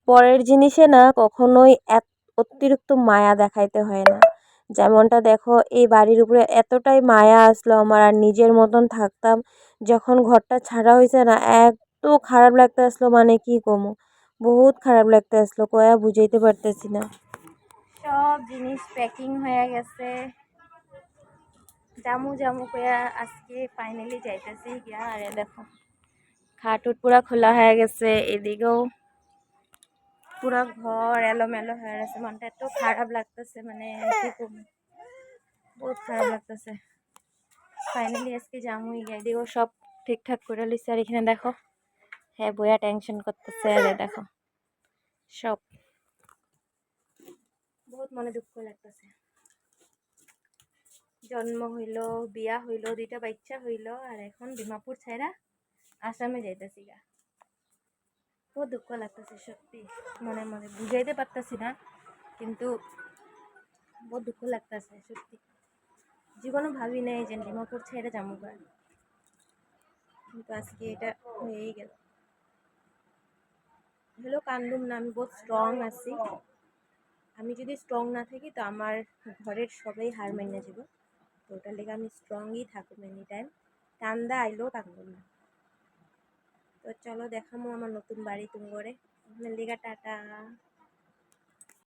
পরের জিনিসে না কখনোই অতিরিক্ত মায়া দেখাইতে হয় না। যেমনটা দেখো এই বাড়ির উপরে এতটাই মায়া আসলো আমার, আর নিজের মতন থাকতাম। যখন ঘরটা ছাড়া হয়েছে না, এত খারাপ লাগতে আসলো, মানে কি কমু, বহুত খারাপ লাগতে আসলো, কয়া বুঝাইতে পারতেছি না। সব জিনিস প্যাকিং হয়ে গেছে, জামু জামু কয়া আজকে ফাইনালি যাইতেছি গিয়া। আরে দেখো খাটুট পুরা খোলা হয়ে গেছে, এদিকেও পুরা ঘর এলোমেলো হয়ে গেছে। মনটা এত খারাপ লাগতেছে, মানে কি করবো, বহুত খারাপ লাগতেছে। ফাইনালি আজকে জামুই গিয়ে এদিকেও সব ঠিকঠাক করে লিছে। আর এখানে দেখো হ্যাঁ বইয়া টেনশন করতেছে। আরে দেখো সব বহুত মনে দুঃখ লাগতেছে। জন্ম হইল, বিয়া হইল, 2টা বাচ্চা হইল, আর এখন ডিমাপুর ছাইরা আসামে যাইতেছি গা। বহুত দুঃখ লাগতেছে সত্যি, মনে মনে বুঝাইতে পারতেছি না, কিন্তু বহুত দুঃখ লাগতেছে সত্যি। জীবনও ভাবি নাই যে ডিমাপুর ছেড়ে যাবো গা, কিন্তু আজকে এটা হয়েই গেল। হলো কান্দুম না, আমি বহুত স্ট্রং আছি। আমি যদি স্ট্রং না থাকি তো আমার ঘরের সবাই হার মেনে যাব। তো ওটার লেগে আমি স্ট্রংই থাকুম এনি টাইম, কান্দা আইলেও কান্দুম না। তো চলো দেখামো আমার নতুন বাড়ি তুমি করে, লেগা টাটা।